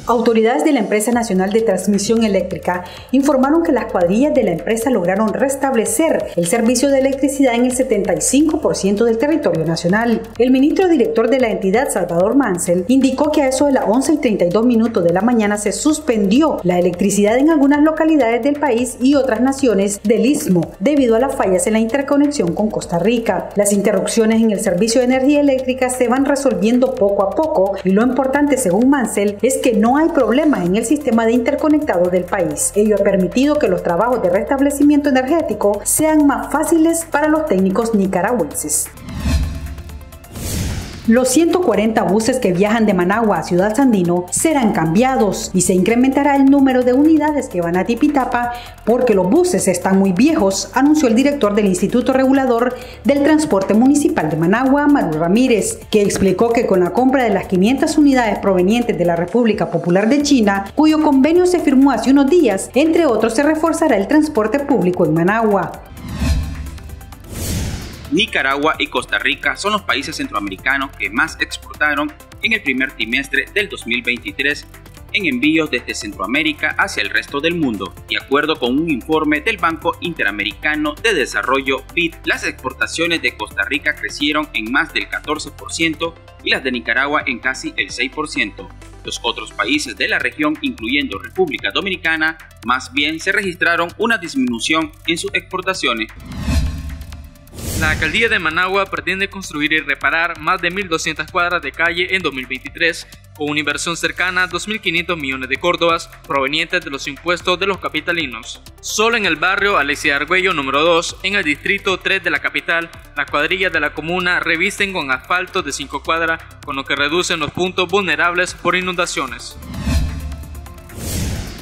Autoridades de la Empresa Nacional de Transmisión Eléctrica informaron que las cuadrillas de la empresa lograron restablecer el servicio de electricidad en el 75% del territorio nacional. El ministro director de la entidad, Salvador Mansell, indicó que a eso de las 11:32 de la mañana se suspendió la electricidad en algunas localidades del país y otras naciones del Istmo debido a las fallas en la interconexión con Costa Rica. Las interrupciones en el servicio de energía eléctrica se van resolviendo poco a poco y lo importante, según Mansell, es que no hay problemas en el sistema de interconectado del país. Ello ha permitido que los trabajos de restablecimiento energético sean más fáciles para los técnicos nicaragüenses. Los 140 buses que viajan de Managua a Ciudad Sandino serán cambiados y se incrementará el número de unidades que van a Tipitapa porque los buses están muy viejos, anunció el director del Instituto Regulador del Transporte Municipal de Managua, Maru Ramírez, que explicó que con la compra de las 500 unidades provenientes de la República Popular de China, cuyo convenio se firmó hace unos días, entre otros se reforzará el transporte público en Managua. Nicaragua y Costa Rica son los países centroamericanos que más exportaron en el primer trimestre del 2023 en envíos desde Centroamérica hacia el resto del mundo. De acuerdo con un informe del Banco Interamericano de Desarrollo BID, las exportaciones de Costa Rica crecieron en más del 14% y las de Nicaragua en casi el 6%. Los otros países de la región, incluyendo República Dominicana, más bien se registraron una disminución en sus exportaciones. La alcaldía de Managua pretende construir y reparar más de 1.200 cuadras de calle en 2023, con una inversión cercana a 2.500 millones de córdobas provenientes de los impuestos de los capitalinos. Solo en el barrio Alexia Argüello número 2, en el distrito 3 de la capital, las cuadrillas de la comuna revisten con asfalto de 5 cuadras, con lo que reducen los puntos vulnerables por inundaciones.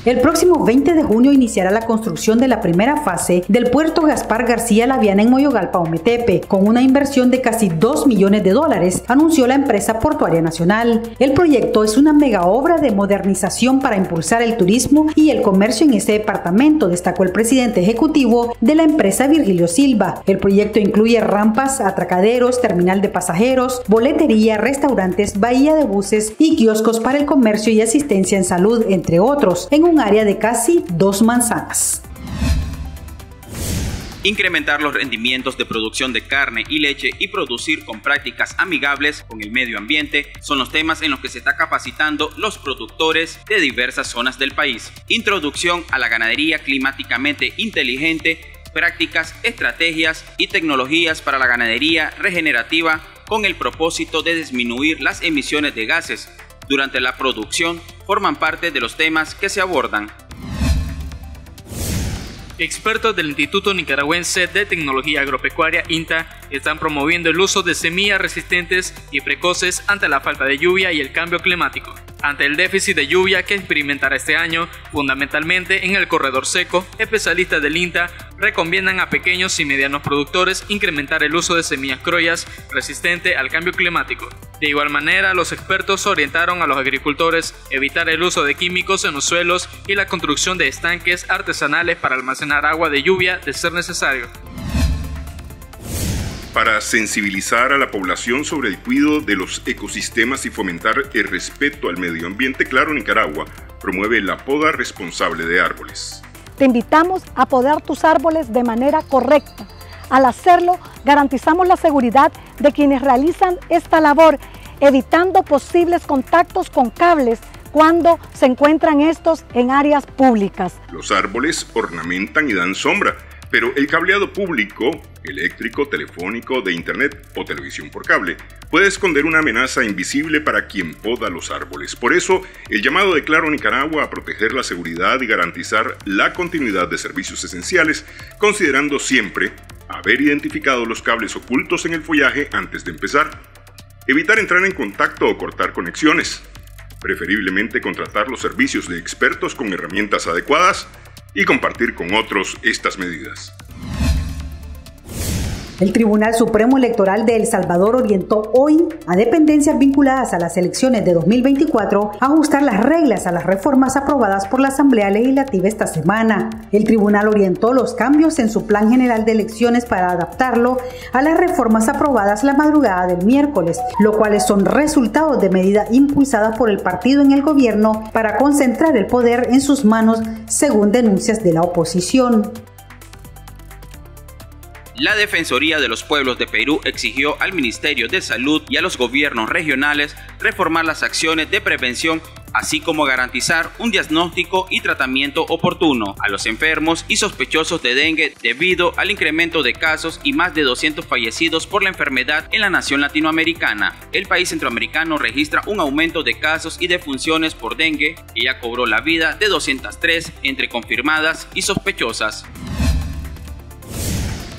El próximo 20 de junio iniciará la construcción de la primera fase del puerto Gaspar García Laviana en Moyogalpa, Ometepe, con una inversión de casi $2 millones, anunció la empresa portuaria nacional. El proyecto es una mega obra de modernización para impulsar el turismo y el comercio en ese departamento, destacó el presidente ejecutivo de la empresa, Virgilio Silva. El proyecto incluye rampas, atracaderos, terminal de pasajeros, boletería, restaurantes, bahía de buses y kioscos para el comercio y asistencia en salud, entre otros, en un área de casi 2 manzanas. Incrementar los rendimientos de producción de carne y leche y producir con prácticas amigables con el medio ambiente son los temas en los que se está capacitando los productores de diversas zonas del país. Introducción a la ganadería climáticamente inteligente, prácticas, estrategias y tecnologías para la ganadería regenerativa con el propósito de disminuir las emisiones de gases durante la producción forman parte de los temas que se abordan. Expertos del Instituto Nicaragüense de Tecnología Agropecuaria, INTA, están promoviendo el uso de semillas resistentes y precoces ante la falta de lluvia y el cambio climático. Ante el déficit de lluvia que experimentará este año, fundamentalmente en el corredor seco, especialistas del INTA recomiendan a pequeños y medianos productores incrementar el uso de semillas crollas resistentes al cambio climático. De igual manera, los expertos orientaron a los agricultores a evitar el uso de químicos en los suelos y la construcción de estanques artesanales para almacenar agua de lluvia de ser necesario. Para sensibilizar a la población sobre el cuidado de los ecosistemas y fomentar el respeto al medio ambiente, Claro Nicaragua promueve la poda responsable de árboles. Te invitamos a podar tus árboles de manera correcta. Al hacerlo, garantizamos la seguridad de quienes realizan esta labor, evitando posibles contactos con cables cuando se encuentran estos en áreas públicas. Los árboles ornamentan y dan sombra, pero el cableado público, eléctrico, telefónico, de internet o televisión por cable puede esconder una amenaza invisible para quien poda los árboles. Por eso, el llamado de Claro Nicaragua a proteger la seguridad y garantizar la continuidad de servicios esenciales, considerando siempre haber identificado los cables ocultos en el follaje antes de empezar. Evitar entrar en contacto o cortar conexiones. Preferiblemente contratar los servicios de expertos con herramientas adecuadas y compartir con otros estas medidas. El Tribunal Supremo Electoral de El Salvador orientó hoy a dependencias vinculadas a las elecciones de 2024 a ajustar las reglas a las reformas aprobadas por la Asamblea Legislativa esta semana. El tribunal orientó los cambios en su Plan General de Elecciones para adaptarlo a las reformas aprobadas la madrugada del miércoles, lo cuales son resultados de medidas impulsadas por el partido en el gobierno para concentrar el poder en sus manos, según denuncias de la oposición. La Defensoría de los Pueblos de Perú exigió al Ministerio de Salud y a los gobiernos regionales reformar las acciones de prevención, así como garantizar un diagnóstico y tratamiento oportuno a los enfermos y sospechosos de dengue debido al incremento de casos y más de 200 fallecidos por la enfermedad en la nación latinoamericana. El país centroamericano registra un aumento de casos y defunciones por dengue y ya cobró la vida de 203 entre confirmadas y sospechosas.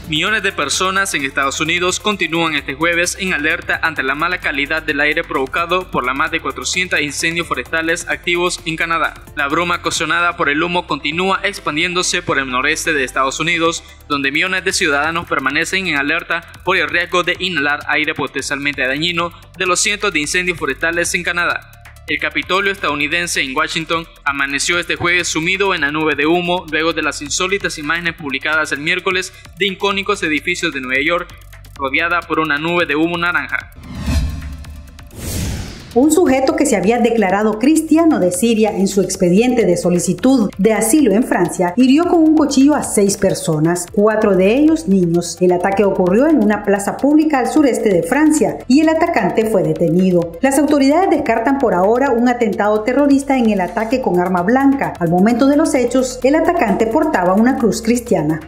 Millones de personas en Estados Unidos continúan este jueves en alerta ante la mala calidad del aire provocado por las más de 400 incendios forestales activos en Canadá. La bruma ocasionada por el humo continúa expandiéndose por el noreste de Estados Unidos, donde millones de ciudadanos permanecen en alerta por el riesgo de inhalar aire potencialmente dañino de los cientos de incendios forestales en Canadá. El Capitolio estadounidense en Washington amaneció este jueves sumido en la nube de humo luego de las insólitas imágenes publicadas el miércoles de icónicos edificios de Nueva York rodeada por una nube de humo naranja. Un sujeto que se había declarado cristiano de Siria en su expediente de solicitud de asilo en Francia hirió con un cuchillo a 6 personas, 4 de ellos niños. El ataque ocurrió en una plaza pública al sureste de Francia y el atacante fue detenido. Las autoridades descartan por ahora un atentado terrorista en el ataque con arma blanca. Al momento de los hechos, el atacante portaba una cruz cristiana.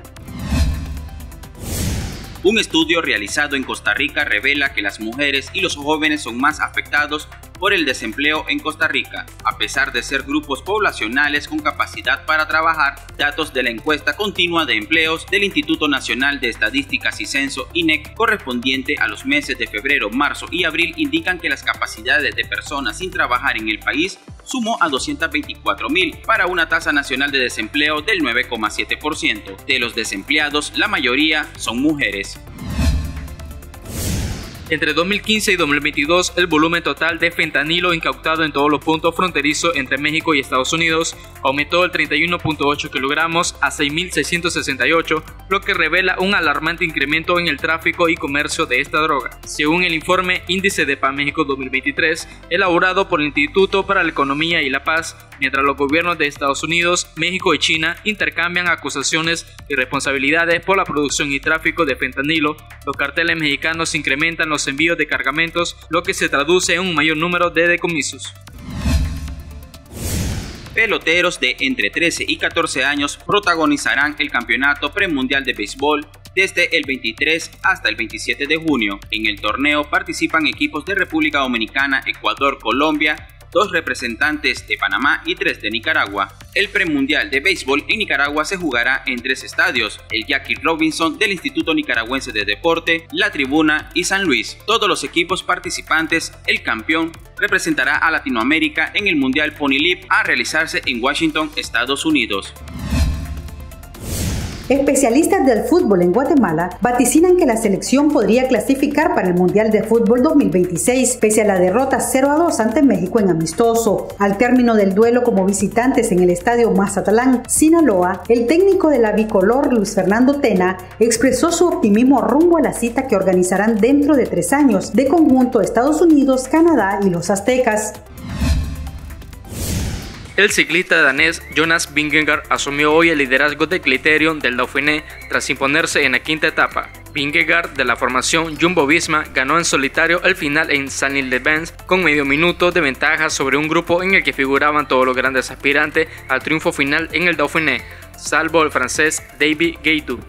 Un estudio realizado en Costa Rica revela que las mujeres y los jóvenes son más afectados por el desempleo en Costa Rica, a pesar de ser grupos poblacionales con capacidad para trabajar. Datos de la encuesta continua de empleos del Instituto Nacional de Estadísticas y Censo INEC, correspondiente a los meses de febrero, marzo y abril, indican que las capacidades de personas sin trabajar en el país sumó a 224.000 para una tasa nacional de desempleo del 9,7%. De los desempleados, la mayoría son mujeres. Entre 2015 y 2022, el volumen total de fentanilo incautado en todos los puntos fronterizos entre México y Estados Unidos aumentó del 31.8 kilogramos a 6.668, lo que revela un alarmante incremento en el tráfico y comercio de esta droga, según el informe Índice de Paz México 2023, elaborado por el Instituto para la Economía y la Paz, mientras los gobiernos de Estados Unidos, México y China intercambian acusaciones y responsabilidades por la producción y tráfico de fentanilo. Los carteles mexicanos incrementan los envíos de cargamentos, lo que se traduce en un mayor número de decomisos. Peloteros de entre 13 y 14 años protagonizarán el Campeonato Premundial de Béisbol desde el 23 hasta el 27 de junio. En el torneo participan equipos de República Dominicana, Ecuador, Colombia, 2 representantes de Panamá y 3 de Nicaragua. El premundial de béisbol en Nicaragua se jugará en 3 estadios, el Jackie Robinson del Instituto Nicaragüense de Deporte, La Tribuna y San Luis. Todos los equipos participantes, el campeón representará a Latinoamérica en el Mundial Pony League a realizarse en Washington, Estados Unidos. Especialistas del fútbol en Guatemala vaticinan que la selección podría clasificar para el Mundial de Fútbol 2026, pese a la derrota 0-2 ante México en amistoso. Al término del duelo como visitantes en el estadio Mazatlán, Sinaloa, el técnico de la bicolor, Luis Fernando Tena, expresó su optimismo rumbo a la cita que organizarán dentro de 3 años, de conjunto Estados Unidos, Canadá y los aztecas. El ciclista danés Jonas Vingegaard asumió hoy el liderazgo de Criterion del Dauphiné tras imponerse en la 5ª etapa. Vingegaard, de la formación Jumbo-Visma, ganó en solitario el final en Saint-Île-de-Vence con medio minuto de ventaja sobre un grupo en el que figuraban todos los grandes aspirantes al triunfo final en el Dauphiné, salvo el francés David Gaudu.